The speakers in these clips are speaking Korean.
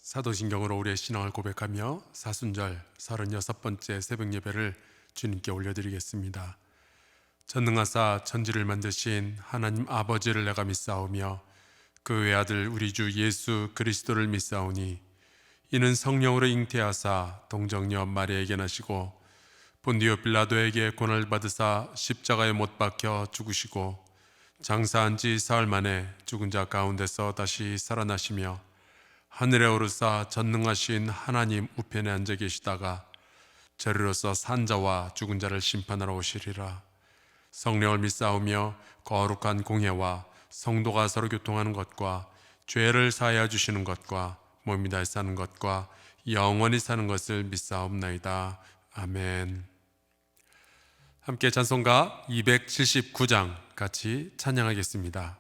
사도신경으로 우리의 신앙을 고백하며 사순절 36번째 새벽 예배를 주님께 올려드리겠습니다. 전능하사 천지를 만드신 하나님 아버지를 내가 믿사오며 그 외아들 우리 주 예수 그리스도를 믿사오니 이는 성령으로 잉태하사 동정녀 마리아에게 나시고 본디오 빌라도에게 고난을 받으사 십자가에 못 박혀 죽으시고 장사한 지 사흘 만에 죽은 자 가운데서 다시 살아나시며 하늘에 오르사 전능하신 하나님 우편에 앉아 계시다가 저리로서 산자와 죽은 자를 심판하러 오시리라. 성령을 믿사오며 거룩한 공회와 성도가 서로 교통하는 것과 죄를 사하여 주시는 것과 몸이 다시 사는 것과 영원히 사는 것을 믿사옵나이다. 아멘. 함께 찬송가 279장 같이 찬양하겠습니다.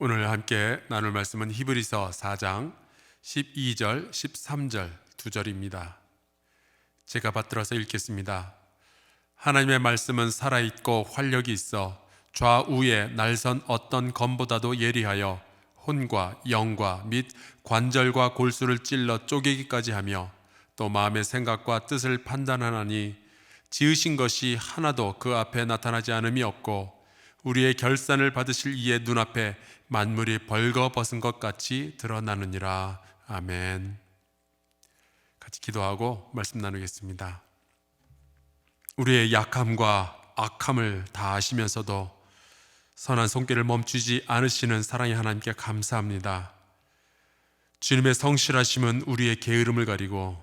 오늘 함께 나눌 말씀은 히브리서 4장 12절, 13절 두 절입니다. 제가 받들어서 읽겠습니다. 하나님의 말씀은 살아있고 활력이 있어 좌우에 날선 어떤 검보다도 예리하여 혼과 영과 및 관절과 골수를 찔러 쪼개기까지 하며 또 마음의 생각과 뜻을 판단하나니 지으신 것이 하나도 그 앞에 나타나지 않음이 없고 우리의 결산을 받으실 이의 눈앞에 만물이 벌거벗은 것 같이 드러나느니라. 아멘. 같이 기도하고 말씀 나누겠습니다. 우리의 약함과 악함을 다 아시면서도 선한 손길을 멈추지 않으시는 사랑의 하나님께 감사합니다. 주님의 성실하심은 우리의 게으름을 가리고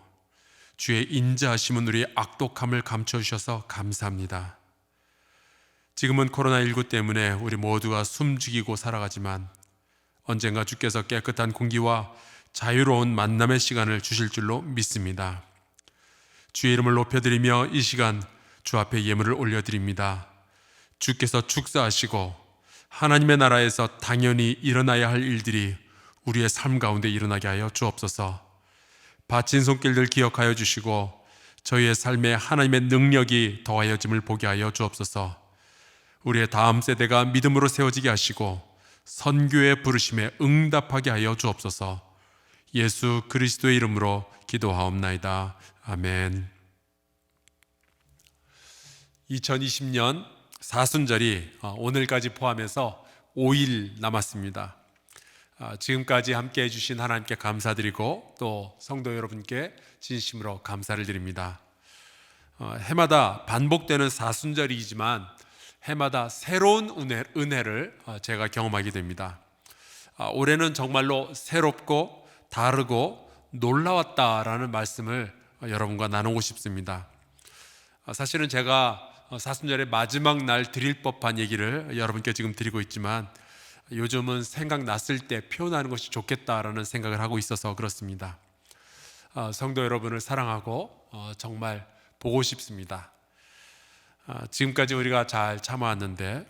주의 인자하심은 우리의 악독함을 감춰주셔서 감사합니다. 지금은 코로나19 때문에 우리 모두가 숨죽이고 살아가지만 언젠가 주께서 깨끗한 공기와 자유로운 만남의 시간을 주실 줄로 믿습니다. 주의 이름을 높여드리며 이 시간 주 앞에 예물을 올려드립니다. 주께서 축사하시고 하나님의 나라에서 당연히 일어나야 할 일들이 우리의 삶 가운데 일어나게 하여 주옵소서. 바친 손길들 기억하여 주시고 저희의 삶에 하나님의 능력이 더하여짐을 보게 하여 주옵소서. 우리의 다음 세대가 믿음으로 세워지게 하시고 선교의 부르심에 응답하게 하여 주옵소서. 예수 그리스도의 이름으로 기도하옵나이다. 아멘. 2020년 사순절이 오늘까지 포함해서 5일 남았습니다. 지금까지 함께 해주신 하나님께 감사드리고 또 성도 여러분께 진심으로 감사를 드립니다. 해마다 반복되는 사순절이지만 해마다 새로운 은혜를 제가 경험하게 됩니다. 올해는 정말로 새롭고 다르고 놀라웠다라는 말씀을 여러분과 나누고 싶습니다. 사실은 제가 사순절의 마지막 날 드릴 법한 얘기를 여러분께 지금 드리고 있지만 요즘은 생각났을 때 표현하는 것이 좋겠다라는 생각을 하고 있어서 그렇습니다. 성도 여러분을 사랑하고 정말 보고 싶습니다. 지금까지 우리가 잘 참아왔는데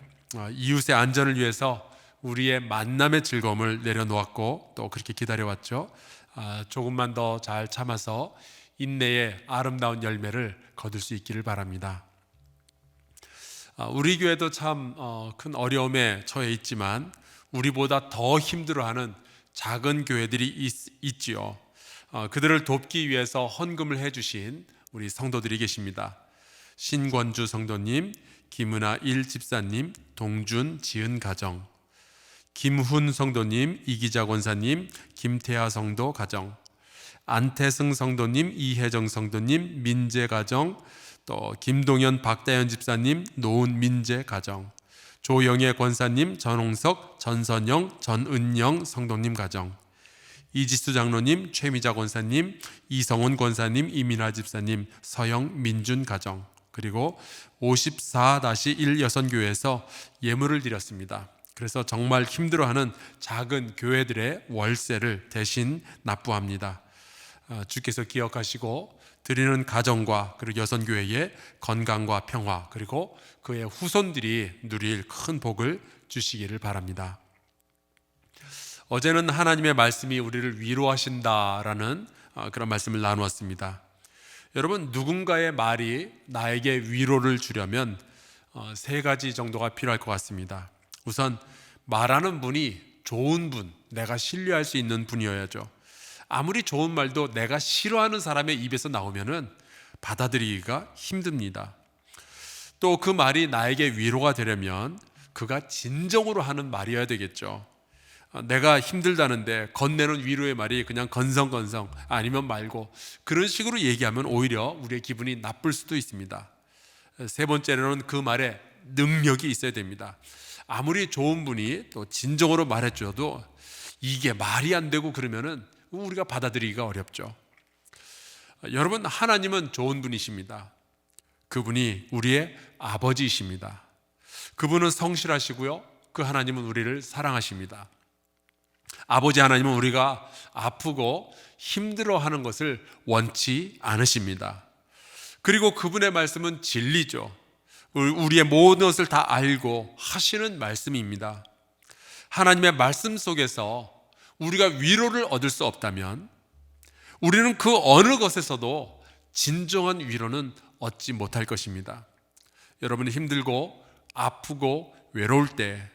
이웃의 안전을 위해서 우리의 만남의 즐거움을 내려놓았고 또 그렇게 기다려왔죠. 조금만 더 잘 참아서 인내의 아름다운 열매를 거둘 수 있기를 바랍니다. 우리 교회도 참 큰 어려움에 처해 있지만 우리보다 더 힘들어하는 작은 교회들이 있지요. 그들을 돕기 위해서 헌금을 해주신 우리 성도들이 계십니다. 신권주 성도님, 김은아 일 집사님, 동준 지은 가정, 김훈 성도님, 이기자 권사님, 김태하 성도 가정, 안태승 성도님, 이혜정 성도님, 민재 가정, 또 김동현 박다현 집사님, 노은 민재 가정, 조영애 권사님, 전홍석, 전선영, 전은영 성도님 가정, 이지수 장로님, 최미자 권사님, 이성훈 권사님, 이민아 집사님, 서영 민준 가정, 그리고 54-1 여선교회에서 예물을 드렸습니다. 그래서 정말 힘들어하는 작은 교회들의 월세를 대신 납부합니다. 주께서 기억하시고 드리는 가정과 그리고 여선교회의 건강과 평화 그리고 그의 후손들이 누릴 큰 복을 주시기를 바랍니다. 어제는 하나님의 말씀이 우리를 위로하신다라는 그런 말씀을 나누었습니다. 여러분, 누군가의 말이 나에게 위로를 주려면 세 가지 정도가 필요할 것 같습니다. 우선 말하는 분이 좋은 분, 내가 신뢰할 수 있는 분이어야죠. 아무리 좋은 말도 내가 싫어하는 사람의 입에서 나오면은 받아들이기가 힘듭니다. 또 그 말이 나에게 위로가 되려면 그가 진정으로 하는 말이어야 되겠죠. 내가 힘들다는데 건네는 위로의 말이 그냥 건성건성 아니면 말고 그런 식으로 얘기하면 오히려 우리의 기분이 나쁠 수도 있습니다. 세 번째로는 그 말에 능력이 있어야 됩니다. 아무리 좋은 분이 또 진정으로 말해줘도 이게 말이 안 되고 그러면은 우리가 받아들이기가 어렵죠. 여러분, 하나님은 좋은 분이십니다. 그분이 우리의 아버지이십니다. 그분은 성실하시고요, 그 하나님은 우리를 사랑하십니다. 아버지 하나님은 우리가 아프고 힘들어하는 것을 원치 않으십니다. 그리고 그분의 말씀은 진리죠. 우리의 모든 것을 다 알고 하시는 말씀입니다. 하나님의 말씀 속에서 우리가 위로를 얻을 수 없다면 우리는 그 어느 것에서도 진정한 위로는 얻지 못할 것입니다. 여러분이 힘들고 아프고 외로울 때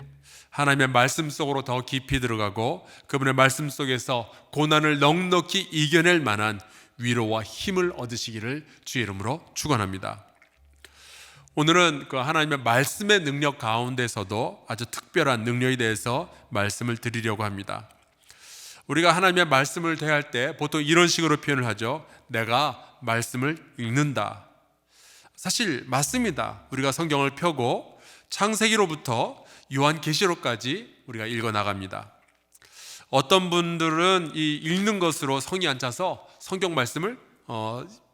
하나님의 말씀 속으로 더 깊이 들어가고 그분의 말씀 속에서 고난을 넉넉히 이겨낼 만한 위로와 힘을 얻으시기를 주의 이름으로 축원합니다. 오늘은 그 하나님의 말씀의 능력 가운데서도 아주 특별한 능력에 대해서 말씀을 드리려고 합니다. 우리가 하나님의 말씀을 대할 때 보통 이런 식으로 표현을 하죠. 내가 말씀을 읽는다. 사실 맞습니다. 우리가 성경을 펴고 창세기로부터 요한계시록까지 우리가 읽어나갑니다. 어떤 분들은 이 읽는 것으로 성이 안 차서 성경 말씀을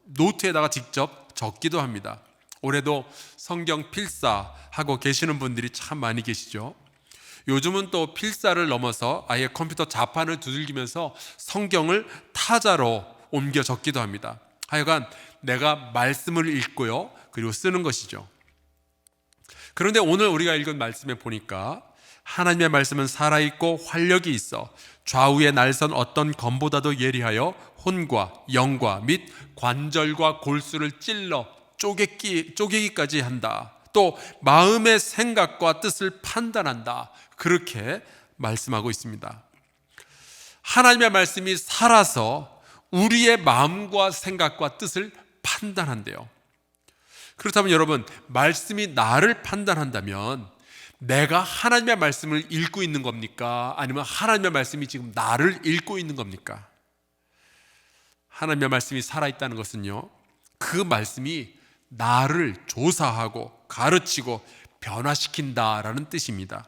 노트에다가 직접 적기도 합니다. 올해도 성경 필사하고 계시는 분들이 참 많이 계시죠. 요즘은 또 필사를 넘어서 아예 컴퓨터 자판을 두들기면서 성경을 타자로 옮겨 적기도 합니다. 하여간 내가 말씀을 읽고요, 그리고 쓰는 것이죠. 그런데 오늘 우리가 읽은 말씀에 보니까 하나님의 말씀은 살아있고 활력이 있어 좌우에 날선 어떤 검보다도 예리하여 혼과 영과 및 관절과 골수를 찔러 쪼개기까지 한다. 또 마음의 생각과 뜻을 판단한다. 그렇게 말씀하고 있습니다. 하나님의 말씀이 살아서 우리의 마음과 생각과 뜻을 판단한대요. 그렇다면 여러분, 말씀이 나를 판단한다면 내가 하나님의 말씀을 읽고 있는 겁니까? 아니면 하나님의 말씀이 지금 나를 읽고 있는 겁니까? 하나님의 말씀이 살아있다는 것은요, 그 말씀이 나를 조사하고 가르치고 변화시킨다라는 뜻입니다.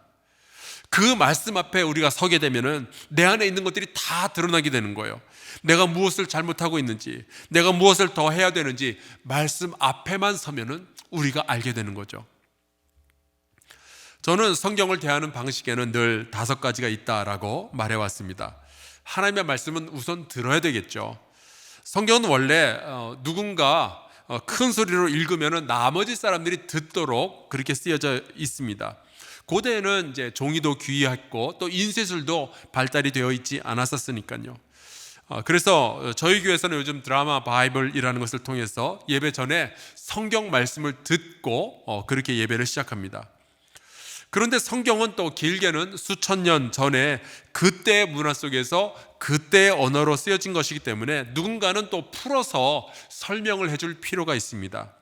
그 말씀 앞에 우리가 서게 되면은 내 안에 있는 것들이 다 드러나게 되는 거예요. 내가 무엇을 잘못하고 있는지, 내가 무엇을 더 해야 되는지 말씀 앞에만 서면은 우리가 알게 되는 거죠. 저는 성경을 대하는 방식에는 늘 5가지가 있다라고 말해왔습니다. 하나님의 말씀은 우선 들어야 되겠죠. 성경은 원래 누군가 큰 소리로 읽으면 나머지 사람들이 듣도록 그렇게 쓰여져 있습니다. 고대에는 이제 종이도 귀했고 또 인쇄술도 발달이 되어 있지 않았었으니까요. 그래서 저희 교회에서는 요즘 드라마 바이블이라는 것을 통해서 예배 전에 성경 말씀을 듣고 그렇게 예배를 시작합니다. 그런데 성경은 또 길게는 수천 년 전에 그때의 문화 속에서 그때의 언어로 쓰여진 것이기 때문에 누군가는 또 풀어서 설명을 해줄 필요가 있습니다.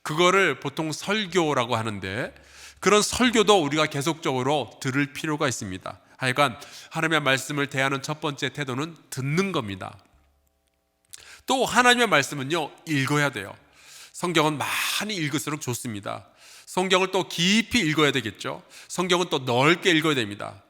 그거를 보통 설교라고 하는데, 그런 설교도 우리가 계속적으로 들을 필요가 있습니다. 하여간 하나님의 말씀을 대하는 첫 번째 태도는 듣는 겁니다. 또 하나님의 말씀은요, 읽어야 돼요. 성경은 많이 읽을수록 좋습니다. 성경을 또 깊이 읽어야 되겠죠. 성경은 또 넓게 읽어야 됩니다.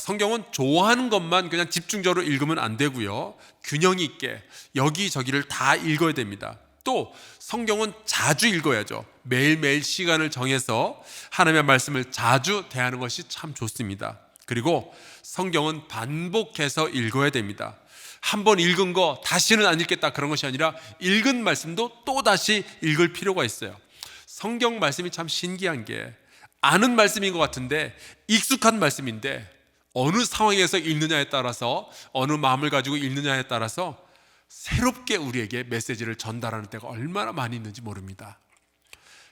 성경은 좋아하는 것만 그냥 집중적으로 읽으면 안 되고요, 균형 있게 여기저기를 다 읽어야 됩니다. 또 성경은 자주 읽어야죠. 매일매일 시간을 정해서 하나님의 말씀을 자주 대하는 것이 참 좋습니다. 그리고 성경은 반복해서 읽어야 됩니다. 한번 읽은 거 다시는 안 읽겠다, 그런 것이 아니라 읽은 말씀도 또 다시 읽을 필요가 있어요. 성경 말씀이 참 신기한 게, 아는 말씀인 것 같은데 익숙한 말씀인데 어느 상황에서 읽느냐에 따라서, 어느 마음을 가지고 읽느냐에 따라서 새롭게 우리에게 메시지를 전달하는 때가 얼마나 많이 있는지 모릅니다.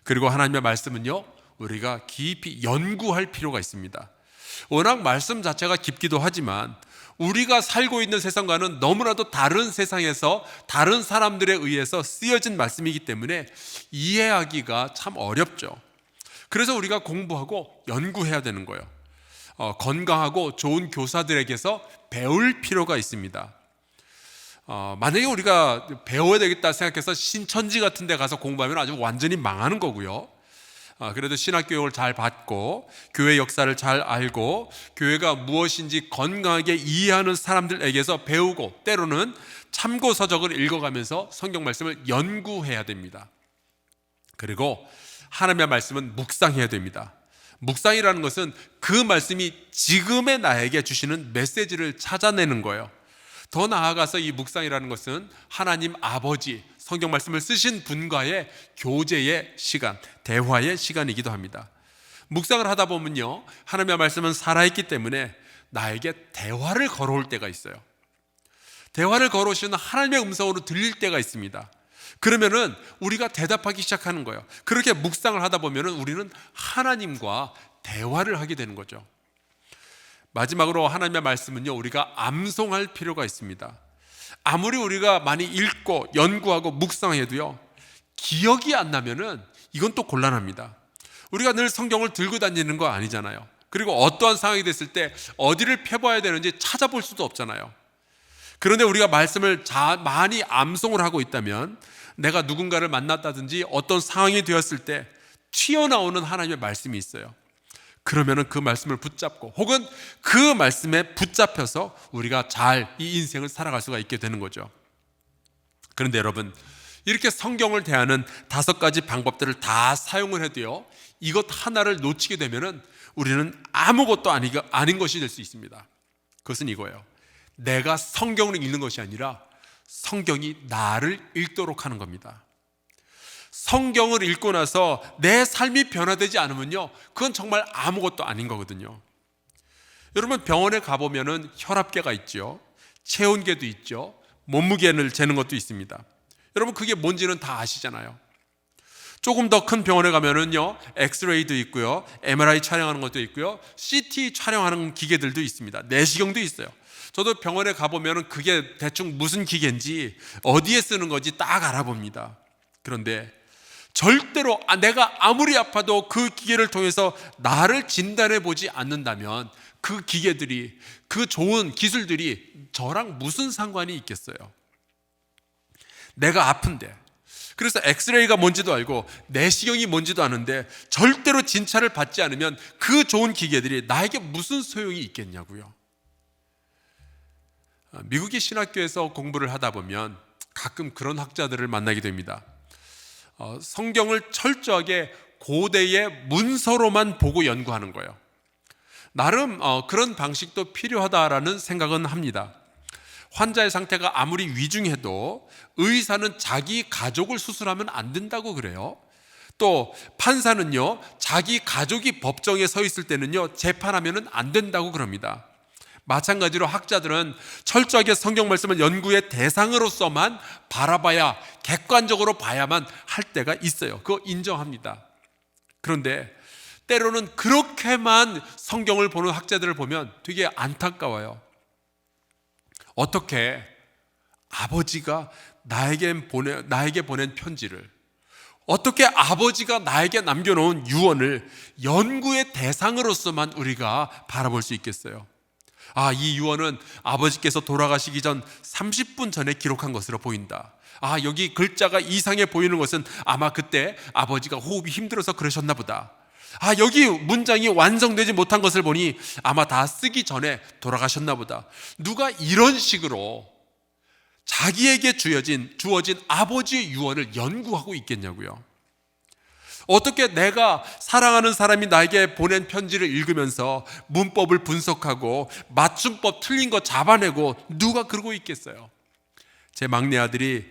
그리고 하나님의 말씀은요, 우리가 깊이 연구할 필요가 있습니다. 워낙 말씀 자체가 깊기도 하지만 우리가 살고 있는 세상과는 너무나도 다른 세상에서 다른 사람들에 의해서 쓰여진 말씀이기 때문에 이해하기가 참 어렵죠. 그래서 우리가 공부하고 연구해야 되는 거예요. 건강하고 좋은 교사들에게서 배울 필요가 있습니다. 만약에 우리가 배워야 되겠다 생각해서 신천지 같은 데 가서 공부하면 아주 완전히 망하는 거고요. 그래도 신학교육을 잘 받고 교회 역사를 잘 알고 교회가 무엇인지 건강하게 이해하는 사람들에게서 배우고, 때로는 참고서적을 읽어가면서 성경 말씀을 연구해야 됩니다. 그리고 하나님의 말씀은 묵상해야 됩니다. 묵상이라는 것은 그 말씀이 지금의 나에게 주시는 메시지를 찾아내는 거예요. 더 나아가서 이 묵상이라는 것은 하나님 아버지, 성경 말씀을 쓰신 분과의 교제의 시간, 대화의 시간이기도 합니다. 묵상을 하다 보면요, 하나님의 말씀은 살아있기 때문에 나에게 대화를 걸어올 때가 있어요. 대화를 걸어오시는 하나님의 음성으로 들릴 때가 있습니다. 그러면은 우리가 대답하기 시작하는 거예요. 그렇게 묵상을 하다 보면은 우리는 하나님과 대화를 하게 되는 거죠. 마지막으로 하나님의 말씀은요, 우리가 암송할 필요가 있습니다. 아무리 우리가 많이 읽고 연구하고 묵상해도요, 기억이 안 나면은 이건 또 곤란합니다. 우리가 늘 성경을 들고 다니는 거 아니잖아요. 그리고 어떠한 상황이 됐을 때 어디를 펴봐야 되는지 찾아볼 수도 없잖아요. 그런데 우리가 말씀을 많이 암송을 하고 있다면, 내가 누군가를 만났다든지 어떤 상황이 되었을 때 튀어나오는 하나님의 말씀이 있어요. 그러면은 그 말씀을 붙잡고, 혹은 그 말씀에 붙잡혀서 우리가 잘 이 인생을 살아갈 수가 있게 되는 거죠. 그런데 여러분, 이렇게 성경을 대하는 5가지 방법들을 다 사용을 해도요, 이것 하나를 놓치게 되면은 우리는 아무것도 아닌 것이 될 수 있습니다. 그것은 이거예요. 내가 성경을 읽는 것이 아니라 성경이 나를 읽도록 하는 겁니다. 성경을 읽고 나서 내 삶이 변화되지 않으면요, 그건 정말 아무것도 아닌 거거든요. 여러분, 병원에 가보면은 혈압계가 있죠, 체온계도 있죠, 몸무게를 재는 것도 있습니다. 여러분, 그게 뭔지는 다 아시잖아요. 조금 더 큰 병원에 가면은요, 엑스레이도 있고요, MRI 촬영하는 것도 있고요, CT 촬영하는 기계들도 있습니다. 내시경도 있어요. 저도 병원에 가보면은 그게 대충 무슨 기계인지 어디에 쓰는 건지 딱 알아봅니다. 그런데 절대로 내가 아무리 아파도 그 기계를 통해서 나를 진단해 보지 않는다면 그 기계들이, 그 좋은 기술들이 저랑 무슨 상관이 있겠어요? 내가 아픈데, 그래서 엑스레이가 뭔지도 알고 내시경이 뭔지도 아는데 절대로 진찰을 받지 않으면 그 좋은 기계들이 나에게 무슨 소용이 있겠냐고요. 미국의 신학교에서 공부를 하다 보면 가끔 그런 학자들을 만나게 됩니다. 성경을 철저하게 고대의 문서로만 보고 연구하는 거예요. 나름 그런 방식도 필요하다라는 생각은 합니다. 환자의 상태가 아무리 위중해도 의사는 자기 가족을 수술하면 안 된다고 그래요. 또 판사는요, 자기 가족이 법정에 서 있을 때는요, 재판하면 안 된다고 그럽니다. 마찬가지로 학자들은 철저하게 성경 말씀을 연구의 대상으로서만 바라봐야, 객관적으로 봐야만 할 때가 있어요. 그거 인정합니다. 그런데 때로는 그렇게만 성경을 보는 학자들을 보면 되게 안타까워요. 어떻게 아버지가 나에게 보낸 편지를, 어떻게 아버지가 나에게 남겨놓은 유언을 연구의 대상으로서만 우리가 바라볼 수 있겠어요? 이 유언은 아버지께서 돌아가시기 전 30분 전에 기록한 것으로 보인다. 여기 글자가 이상해 보이는 것은 아마 그때 아버지가 호흡이 힘들어서 그러셨나 보다. 여기 문장이 완성되지 못한 것을 보니 아마 다 쓰기 전에 돌아가셨나 보다. 누가 이런 식으로 자기에게 주어진 아버지의 유언을 연구하고 있겠냐고요. 어떻게 내가 사랑하는 사람이 나에게 보낸 편지를 읽으면서 문법을 분석하고 맞춤법 틀린 거 잡아내고 누가 그러고 있겠어요? 제 막내 아들이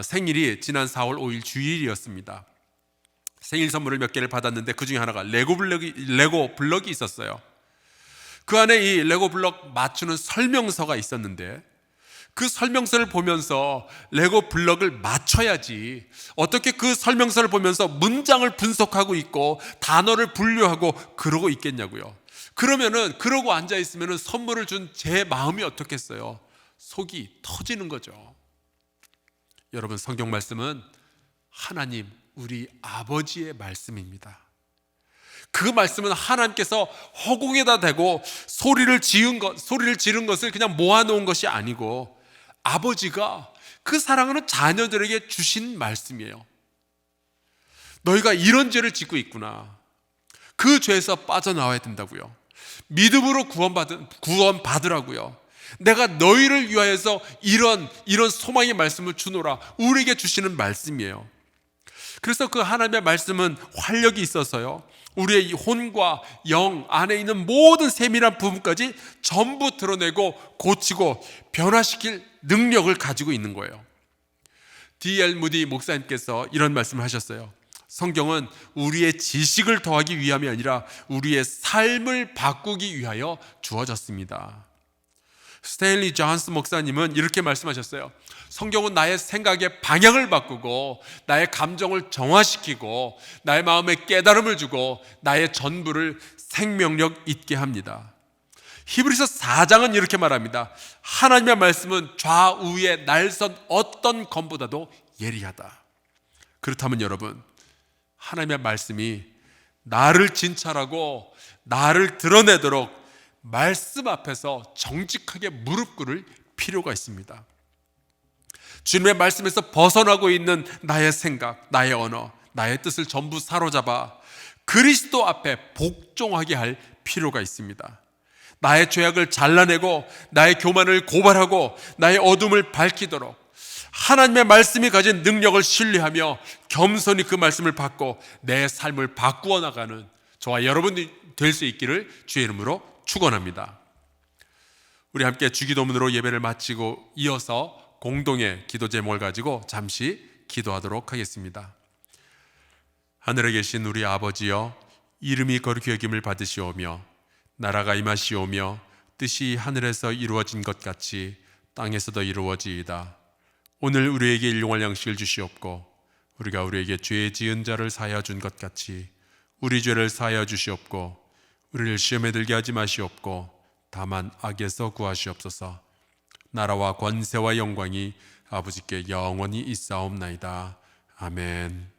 생일이 지난 4월 5일 주일이었습니다. 생일 선물을 몇 개를 받았는데 그 중에 하나가 레고 블럭이 있었어요. 그 안에 이 레고 블럭 맞추는 설명서가 있었는데 그 설명서를 보면서 레고 블럭을 맞춰야지, 어떻게 그 설명서를 보면서 문장을 분석하고 있고 단어를 분류하고 그러고 있겠냐고요. 그러고 앉아있으면 선물을 준 제 마음이 어떻겠어요? 속이 터지는 거죠. 여러분, 성경 말씀은 하나님, 우리 아버지의 말씀입니다. 그 말씀은 하나님께서 허공에다 대고 소리를 지른 것을 그냥 모아놓은 것이 아니고 아버지가 그 사랑하는 자녀들에게 주신 말씀이에요. 너희가 이런 죄를 짓고 있구나. 그 죄에서 빠져나와야 된다고요. 믿음으로 구원받으라고요. 내가 너희를 위하여서 이런 소망의 말씀을 주노라. 우리에게 주시는 말씀이에요. 그래서 그 하나님의 말씀은 활력이 있어서요, 우리의 혼과 영 안에 있는 모든 세밀한 부분까지 전부 드러내고 고치고 변화시킬 능력을 가지고 있는 거예요. D.L. 무디 목사님께서 이런 말씀을 하셨어요. 성경은 우리의 지식을 더하기 위함이 아니라 우리의 삶을 바꾸기 위하여 주어졌습니다. 스테인리 존스 목사님은 이렇게 말씀하셨어요. 성경은 나의 생각의 방향을 바꾸고 나의 감정을 정화시키고 나의 마음에 깨달음을 주고 나의 전부를 생명력 있게 합니다. 히브리서 4장은 이렇게 말합니다. 하나님의 말씀은 좌우의 날선 어떤 검보다도 예리하다. 그렇다면 여러분, 하나님의 말씀이 나를 진찰하고 나를 드러내도록 말씀 앞에서 정직하게 무릎 꿇을 필요가 있습니다. 주님의 말씀에서 벗어나고 있는 나의 생각, 나의 언어, 나의 뜻을 전부 사로잡아 그리스도 앞에 복종하게 할 필요가 있습니다. 나의 죄악을 잘라내고 나의 교만을 고발하고 나의 어둠을 밝히도록 하나님의 말씀이 가진 능력을 신뢰하며 겸손히 그 말씀을 받고 내 삶을 바꾸어 나가는 저와 여러분이 될 수 있기를 주의 이름으로 축원합니다. 우리 함께 주기도문으로 예배를 마치고 이어서 공동의 기도 제목을 가지고 잠시 기도하도록 하겠습니다. 하늘에 계신 우리 아버지여, 이름이 거룩히 여김을 받으시오며 나라가 임하시오며 뜻이 하늘에서 이루어진 것 같이 땅에서도 이루어지이다. 오늘 우리에게 일용할 양식을 주시옵고 우리가 우리에게 죄 지은 자를 사하여 준 것 같이 우리 죄를 사하여 주시옵고 우리를 시험에 들게 하지 마시옵고 다만 악에서 구하시옵소서. 나라와 권세와 영광이 아버지께 영원히 있사옵나이다. 아멘.